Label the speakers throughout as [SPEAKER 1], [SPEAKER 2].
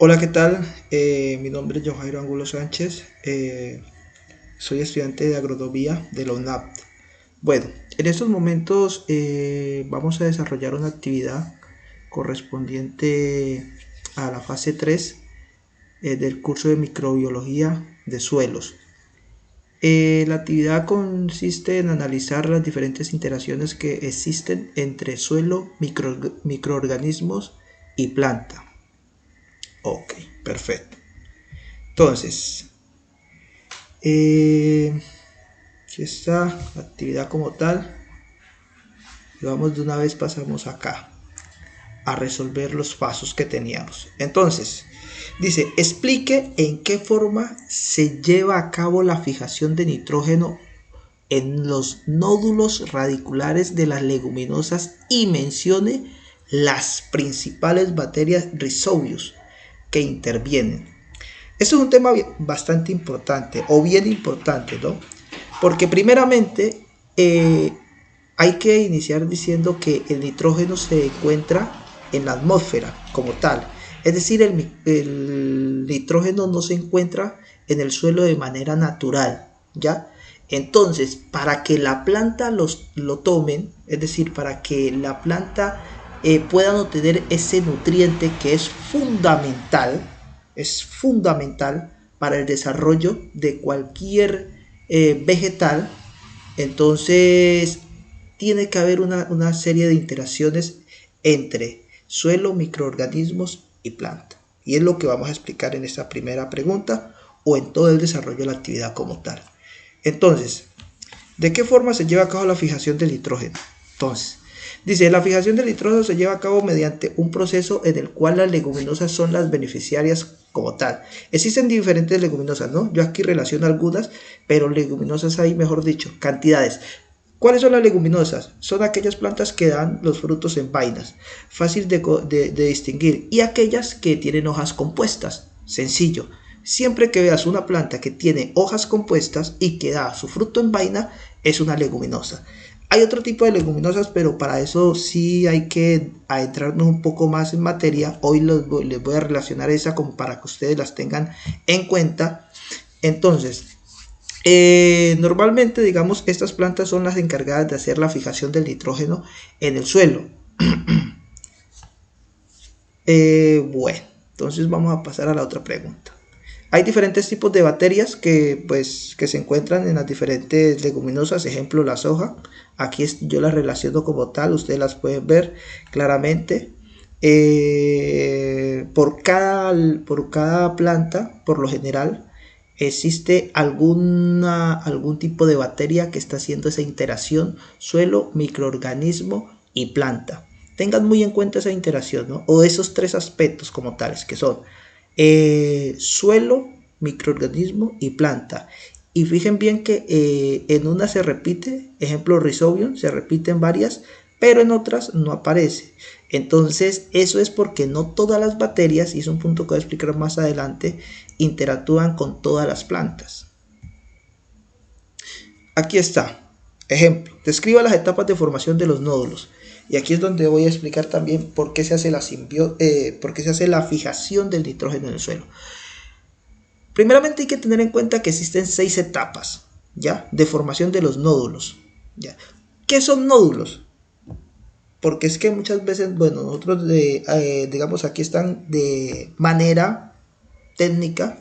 [SPEAKER 1] Hola, ¿qué tal? Mi nombre es Johairo Angulo Sánchez. Soy estudiante de agronomía de la UNAP. Bueno, en estos momentos vamos a desarrollar una actividad correspondiente a la fase 3 del curso de microbiología de suelos. La actividad consiste en analizar las diferentes interacciones que existen entre suelo, microorganismos y planta. Ok, perfecto. Entonces, aquí está la actividad como tal. Y vamos de una vez, pasamos acá a resolver los pasos que teníamos. Entonces, dice, explique en qué forma se lleva a cabo la fijación de nitrógeno en los nódulos radiculares de las leguminosas y mencione las principales bacterias Rhizobius que intervienen. Esto es un tema bastante importante o bien importante, ¿no? Porque primeramente hay que iniciar diciendo que el nitrógeno se encuentra en la atmósfera como tal. Es decir, el nitrógeno no se encuentra en el suelo de manera natural, ¿ya? Entonces, para que la planta lo tomen, es decir, para que la planta puedan obtener ese nutriente que es fundamental para el desarrollo de cualquier vegetal. Entonces tiene que haber una serie de interacciones entre suelo, microorganismos y planta. Y es lo que vamos a explicar en esta primera pregunta o en todo el desarrollo de la actividad como tal. Entonces, ¿de qué forma se lleva a cabo la fijación del nitrógeno? Entonces, dice, la fijación del nitrógeno se lleva a cabo mediante un proceso en el cual las leguminosas son las beneficiarias como tal. Existen diferentes leguminosas, ¿no? Yo aquí relaciono algunas, pero leguminosas hay, mejor dicho, cantidades. ¿Cuáles son las leguminosas? Son aquellas plantas que dan los frutos en vainas, fácil de distinguir, y aquellas que tienen hojas compuestas. Sencillo. Siempre que veas una planta que tiene hojas compuestas y que da su fruto en vaina, es una leguminosa. Hay otro tipo de leguminosas, pero para eso sí hay que adentrarnos un poco más en materia. Hoy les voy a relacionar esa como para que ustedes las tengan en cuenta. Entonces, normalmente, digamos, estas plantas son las encargadas de hacer la fijación del nitrógeno en el suelo. Bueno, entonces vamos a pasar a la otra pregunta. Hay diferentes tipos de bacterias que se encuentran en las diferentes leguminosas, ejemplo la soja. Aquí yo las relaciono como tal, ustedes las pueden ver claramente. Por cada planta, por lo general, existe algún tipo de bacteria que está haciendo esa interacción suelo, microorganismo y planta. Tengan muy en cuenta esa interacción, ¿no? O esos tres aspectos como tales, que son suelo, microorganismo y planta. Y fijen bien que en una se repite, ejemplo Rhizobium, se repiten varias, pero en otras no aparece. Entonces eso es porque no todas las bacterias, y es un punto que voy a explicar más adelante, interactúan con todas las plantas. Aquí está. Ejemplo, describa las etapas de formación de los nódulos. Y aquí es donde voy a explicar también por qué se hace por qué se hace la fijación del nitrógeno en el suelo. Primeramente hay que tener en cuenta que existen 6 etapas, ¿ya? De formación de los nódulos, ¿ya? ¿Qué son nódulos? Porque es que muchas veces, bueno, nosotros digamos aquí están de manera técnica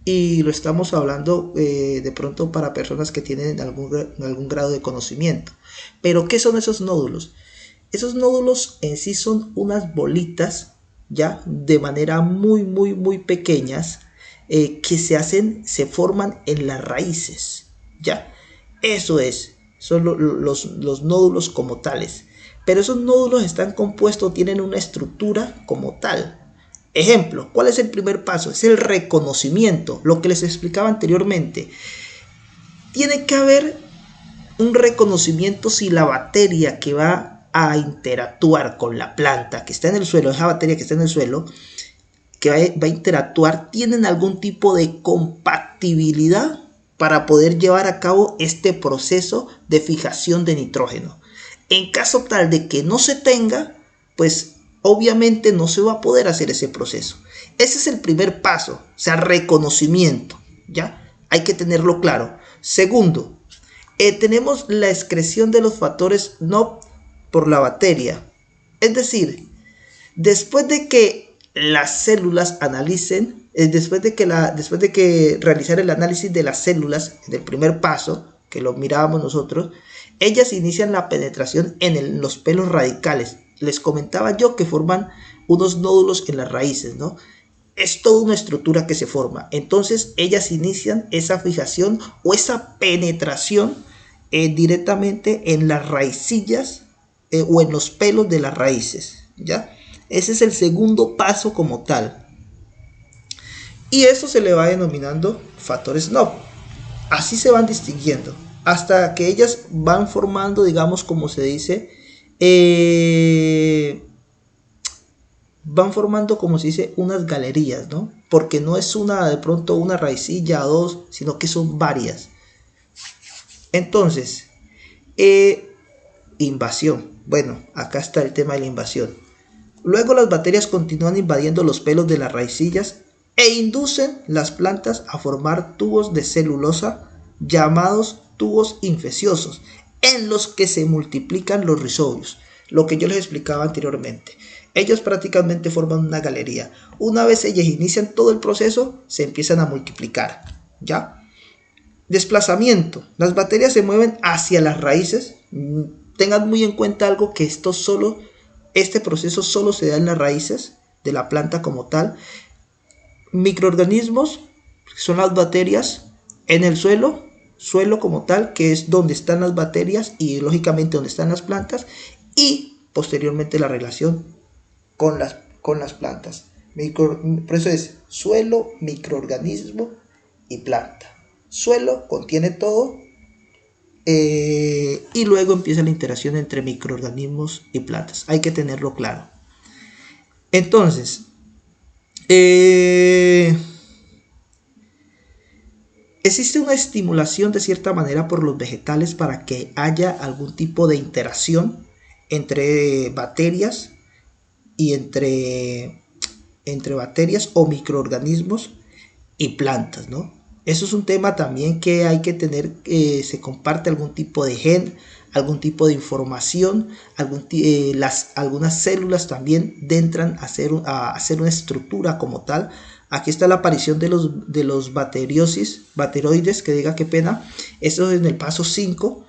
[SPEAKER 1] y lo estamos hablando de pronto para personas que tienen algún grado de conocimiento. Pero ¿qué son esos nódulos? Esos nódulos en sí son unas bolitas, ya, de manera muy pequeñas, que se forman en las raíces, ya. Eso son los nódulos como tales. Pero esos nódulos están compuestos, tienen una estructura como tal. Ejemplo, ¿cuál es el primer paso? Es el reconocimiento, lo que les explicaba anteriormente. Tiene que haber un reconocimiento si la bacteria que va a interactuar con la planta que está en el suelo, esa bacteria que está en el suelo, que va a interactuar, tienen algún tipo de compatibilidad para poder llevar a cabo este proceso de fijación de nitrógeno. En caso tal de que no se tenga, pues obviamente no se va a poder hacer ese proceso. Ese es el primer paso, o sea, reconocimiento, ¿ya? Hay que tenerlo claro. Segundo, tenemos la excreción de los factores NOP por la bacteria. Es decir, después de que las células analicen, después de que realizar el análisis de las células, en el primer paso, que lo mirábamos nosotros, ellas inician la penetración en los pelos radicales. Les comentaba yo que forman unos nódulos en las raíces, ¿no? Es toda una estructura que se forma. Entonces ellas inician esa fijación o esa penetración directamente en las raicillas o en los pelos de las raíces, ¿ya? Ese es el segundo paso como tal. Y eso se le va denominando factores NOP. Así se van distinguiendo hasta que ellas van formando, digamos, como se dice, van formando, como se dice, unas galerías, ¿no? Porque no es de pronto una raicilla o dos, sino que son varias. Entonces, invasión. Bueno, acá está el tema de la invasión. Luego las bacterias continúan invadiendo los pelos de las raicillas e inducen las plantas a formar tubos de celulosa llamados tubos infecciosos, en los que se multiplican los rizobios, lo que yo les explicaba anteriormente. Ellos prácticamente forman una galería. Una vez ellas inician todo el proceso, se empiezan a multiplicar, ¿ya? Desplazamiento. Las bacterias se mueven hacia las raíces. Tengan muy en cuenta algo, que este proceso solo se da en las raíces de la planta como tal. Microorganismos son las bacterias en el suelo como tal, que es donde están las bacterias y lógicamente donde están las plantas, y posteriormente la relación con las plantas. Por eso es suelo, microorganismo y planta. Suelo contiene todo y luego empieza la interacción entre microorganismos y plantas. Hay que tenerlo claro. Entonces, existe una estimulación de cierta manera por los vegetales para que haya algún tipo de interacción entre bacterias y entre bacterias o microorganismos y plantas, ¿no? Eso es un tema también que hay que tener, se comparte algún tipo de gen, algún tipo de información, algunas células también entran a hacer una estructura como tal. Aquí está la aparición de los bacteroides, que diga qué pena. Esto es en el paso 5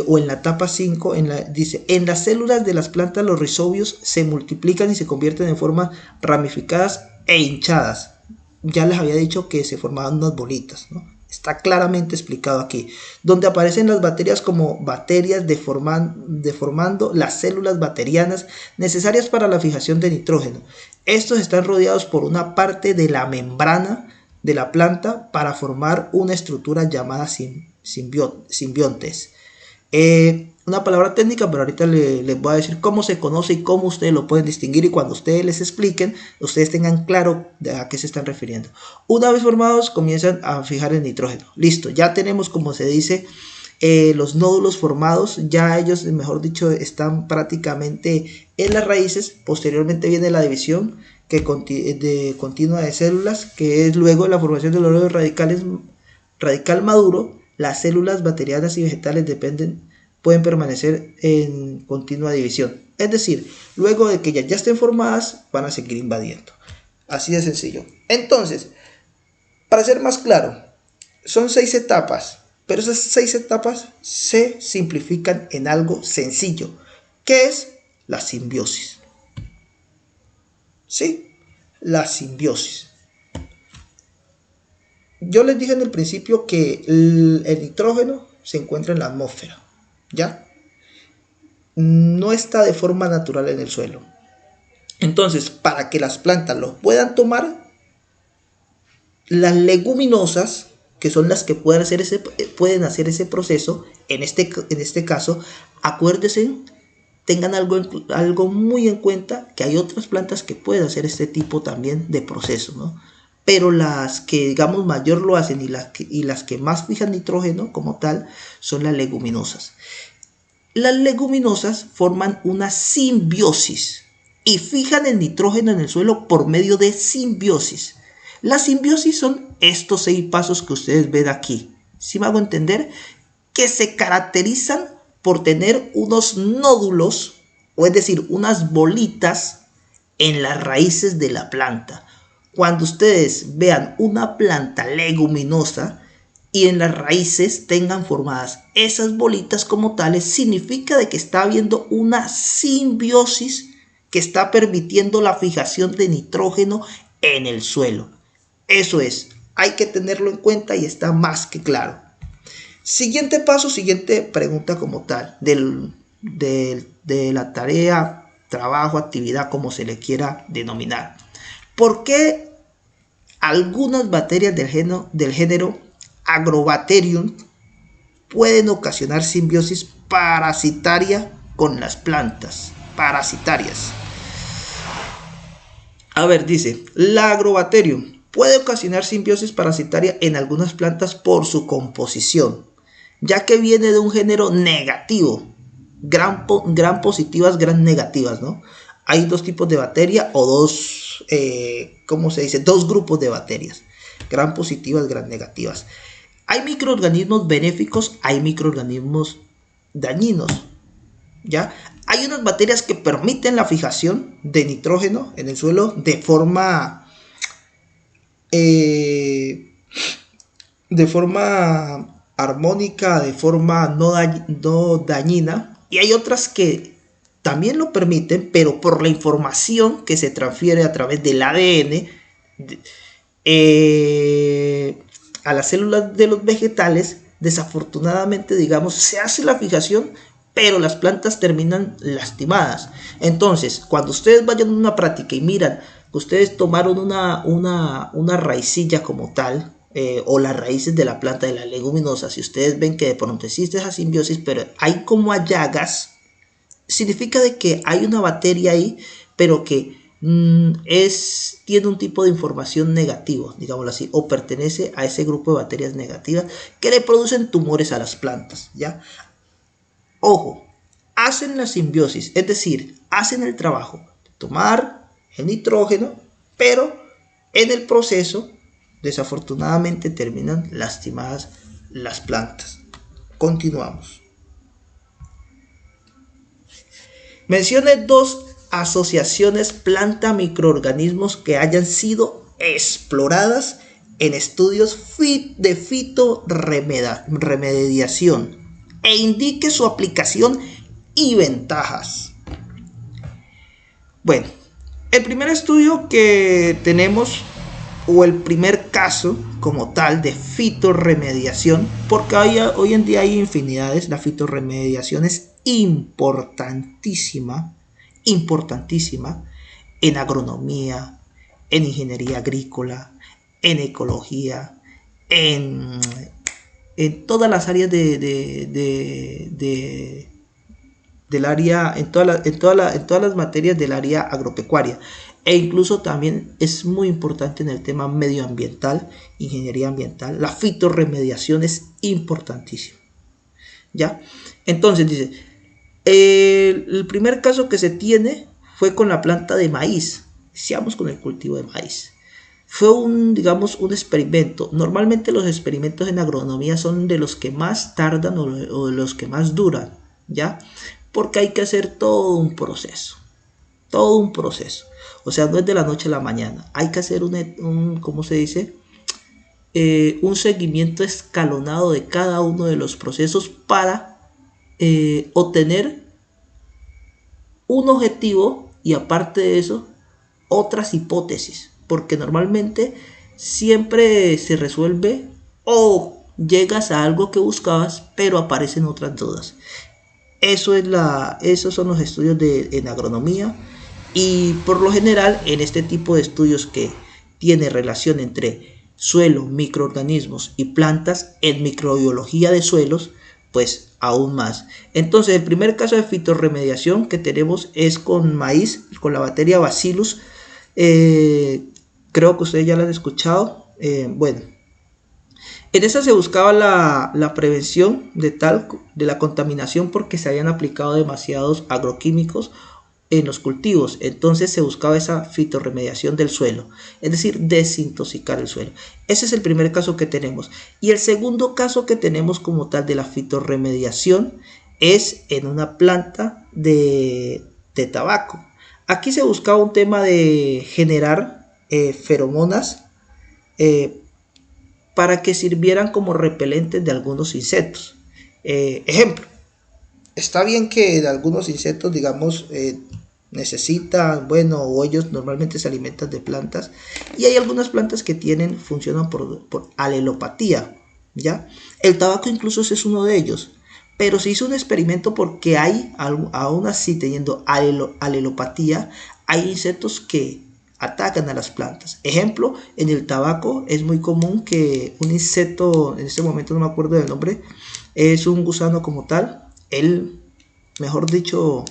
[SPEAKER 1] o en la etapa 5. Dice, en las células de las plantas los rizobios se multiplican y se convierten en formas ramificadas e hinchadas. Ya les había dicho que se formaban unas bolitas, ¿no? Está claramente explicado aquí, donde aparecen las bacterias como bacterias deformando las células bacterianas necesarias para la fijación de nitrógeno. Estos están rodeados por una parte de la membrana de la planta para formar una estructura llamada simbiontes. Una palabra técnica, pero ahorita les voy a decir cómo se conoce y cómo ustedes lo pueden distinguir, y cuando ustedes les expliquen, ustedes tengan claro a qué se están refiriendo. Una vez formados, comienzan a fijar el nitrógeno. Listo, ya tenemos, como se dice, los nódulos formados. Ya ellos, mejor dicho, están prácticamente en las raíces. Posteriormente viene la división continua de células, que es luego la formación de los nódulos radical maduro. Las células bacterianas y vegetales pueden permanecer en continua división. Es decir, luego de que ya estén formadas, van a seguir invadiendo. Así de sencillo. Entonces, para ser más claro, son 6 etapas, pero esas 6 etapas se simplifican en algo sencillo, que es la simbiosis. ¿Sí? La simbiosis. Yo les dije en el principio que el nitrógeno se encuentra en la atmósfera, ¿ya? No está de forma natural en el suelo. Entonces, para que las plantas lo puedan tomar, las leguminosas, que son las que pueden hacer ese proceso, en este caso, acuérdense, tengan algo muy en cuenta, que hay otras plantas que pueden hacer este tipo también de proceso, ¿no? Pero las que, digamos, mayor lo hacen y las que más fijan nitrógeno como tal son las leguminosas. Las leguminosas forman una simbiosis. y fijan el nitrógeno en el suelo por medio de simbiosis. La simbiosis son estos 6 pasos que ustedes ven aquí. ¿Sí me hago entender? Que se caracterizan por tener unos nódulos, o es decir, unas bolitas en las raíces de la planta. Cuando ustedes vean una planta leguminosa y en las raíces tengan formadas esas bolitas como tales, significa de que está habiendo una simbiosis que está permitiendo la fijación de nitrógeno en el suelo. Eso es, hay que tenerlo en cuenta y está más que claro. Siguiente paso, siguiente pregunta como tal, de la tarea, trabajo, actividad, como se le quiera denominar. ¿Por qué algunas bacterias del género Agrobacterium pueden ocasionar simbiosis parasitaria con las plantas? Parasitarias. A ver, dice, la Agrobacterium puede ocasionar simbiosis parasitaria en algunas plantas por su composición, ya que viene de un género negativo, gran positivas, gran negativas, ¿no? Hay 2 tipos de bacteria o 2, ¿cómo se dice? 2 grupos de bacterias, gran positivas, gran negativas. Hay microorganismos benéficos, hay microorganismos dañinos, ¿ya? Hay unas bacterias que permiten la fijación de nitrógeno en el suelo de forma armónica, de forma no dañina, y hay otras que también lo permiten, pero por la información que se transfiere a través del ADN a las células de los vegetales, desafortunadamente, digamos, se hace la fijación, pero las plantas terminan lastimadas. Entonces, cuando ustedes vayan a una práctica y miran que ustedes tomaron una raicilla como tal, o las raíces de la planta de la leguminosa, si ustedes ven que de pronto existe esa simbiosis, pero hay como llagas, significa de que hay una bacteria ahí, pero que tiene un tipo de información negativo, digámoslo así, o pertenece a ese grupo de bacterias negativas que le producen tumores a las plantas, ¿ya? Ojo, hacen la simbiosis, es decir, hacen el trabajo de tomar el nitrógeno, pero en el proceso, desafortunadamente, terminan lastimadas las plantas. Continuamos. Mencione 2 asociaciones planta-microorganismos que hayan sido exploradas en estudios de fitorremediación e indique su aplicación y ventajas. Bueno, el primer estudio que tenemos, o el primer caso como tal de fitorremediación, porque hoy en día hay infinidades, la fitorremediación es importantísima en agronomía, en ingeniería agrícola, en ecología, en todas las áreas del área, en todas las materias del área agropecuaria, e incluso también es muy importante en el tema medioambiental, ingeniería ambiental. La fitorremediación es importantísima, ¿ya? Entonces dice, el primer caso que se tiene fue con la planta de maíz. Iniciamos con el cultivo de maíz. Fue un experimento. Normalmente los experimentos en agronomía son de los que más tardan o de los que más duran, ¿ya? Porque hay que hacer todo un proceso. O sea, no es de la noche a la mañana. Hay que hacer ¿cómo se dice? Un seguimiento escalonado de cada uno de los procesos para obtener un objetivo, y aparte de eso, otras hipótesis, porque normalmente siempre se resuelve o llegas a algo que buscabas, pero aparecen otras dudas. Esos son los estudios en agronomía, y por lo general en este tipo de estudios que tiene relación entre suelo, microorganismos y plantas, en microbiología de suelos, pues aún más. Entonces el primer caso de fitorremediación que tenemos es con maíz, con la bacteria Bacillus. Creo que ustedes ya lo han escuchado. Bueno, en esa se buscaba la prevención de la contaminación, porque se habían aplicado demasiados agroquímicos en los cultivos. Entonces se buscaba esa fitorremediación del suelo, es decir, desintoxicar el suelo. Ese es el primer caso que tenemos. Y el segundo caso que tenemos como tal de la fitorremediación es en una planta de tabaco. Aquí se buscaba un tema de generar feromonas para que sirvieran como repelentes de algunos insectos. Ejemplo, está bien que de algunos insectos, digamos, necesitan, bueno, o ellos normalmente se alimentan de plantas, y hay algunas plantas que funcionan por alelopatía, ¿ya? El tabaco incluso es uno de ellos, pero se hizo un experimento porque hay, aún así teniendo alelopatía, hay insectos que atacan a las plantas. Ejemplo, en el tabaco es muy común que un insecto, en este momento no me acuerdo del nombre, es un gusano como tal, él, mejor dicho,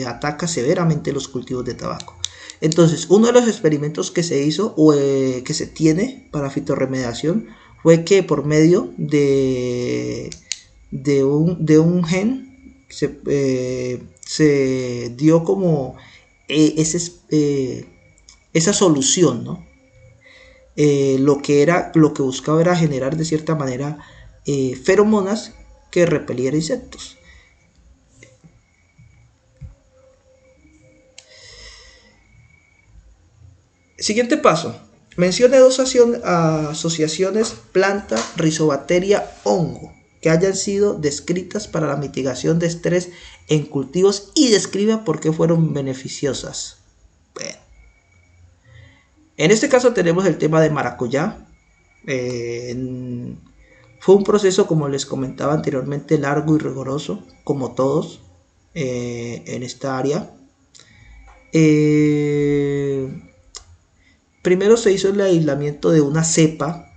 [SPEAKER 1] ataca severamente los cultivos de tabaco. Entonces, uno de los experimentos que se hizo o que se tiene para fitorremediación fue que por medio de un gen se dio como esa solución, ¿no? Lo que buscaba era generar de cierta manera feromonas que repelieran insectos. Siguiente paso. Mencione dos asociaciones planta, rizobacteria, hongo que hayan sido descritas para la mitigación de estrés en cultivos y describa por qué fueron beneficiosas. Bueno, en este caso tenemos el tema de maracuyá. Fue un proceso, como les comentaba anteriormente, largo y riguroso, como todos en esta área. Primero se hizo el aislamiento de una cepa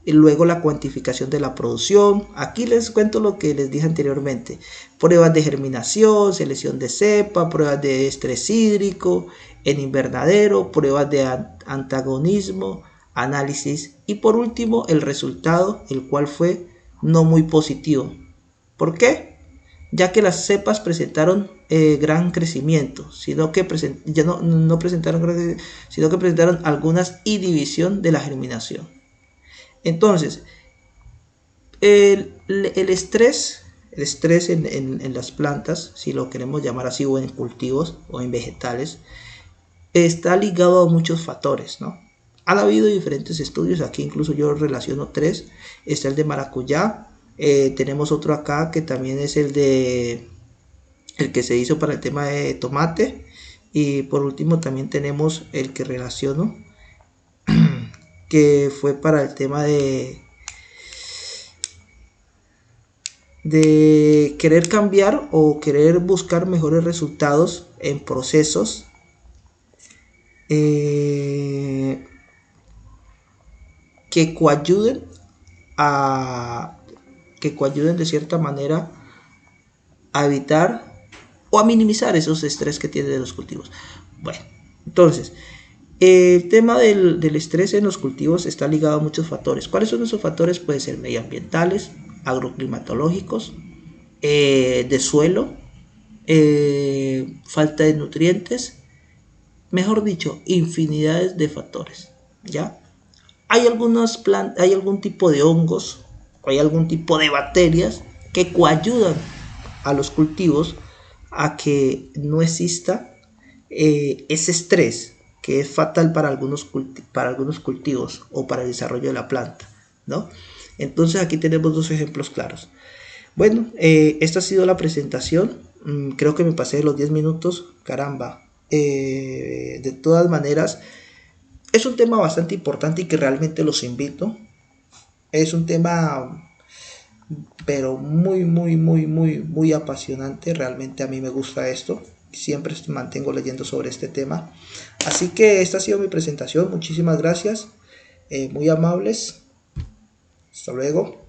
[SPEAKER 1] y luego la cuantificación de la producción. Aquí les cuento lo que les dije anteriormente: pruebas de germinación, selección de cepa, pruebas de estrés hídrico en invernadero, pruebas de antagonismo, análisis y por último el resultado, el cual fue no muy positivo. ¿Por qué? Ya que las cepas presentaron gran crecimiento, sino que ya no presentaron, sino que presentaron algunas inhibición de la germinación. Entonces, el estrés en las plantas, si lo queremos llamar así, o en cultivos o en vegetales, está ligado a muchos factores, ¿no? Han habido diferentes estudios, aquí incluso yo relaciono tres. Está el de maracuyá, tenemos otro acá que también es el que se hizo para el tema de tomate, y por último también tenemos el que relaciono que fue para el tema de querer cambiar o querer buscar mejores resultados en procesos que coayuden de cierta manera a evitar o a minimizar esos estrés que tienen los cultivos. Bueno, entonces el tema del estrés en los cultivos está ligado a muchos factores. ¿Cuáles son esos factores? Pueden ser medioambientales, agroclimatológicos, de suelo, falta de nutrientes, mejor dicho, infinidades de factores, ¿ya? Hay algún tipo de hongos, o hay algún tipo de bacterias que coayudan a los cultivos a que no exista ese estrés que es fatal para algunos cultivos o para el desarrollo de la planta, ¿no? Entonces aquí tenemos dos ejemplos claros. Bueno, esta ha sido la presentación. Creo que me pasé de los 10 minutos, caramba. De todas maneras, es un tema bastante importante y que realmente los invito. Es un tema, pero muy apasionante. Realmente a mí me gusta esto. Siempre mantengo leyendo sobre este tema. Así que esta ha sido mi presentación. Muchísimas gracias. Muy amables. Hasta luego.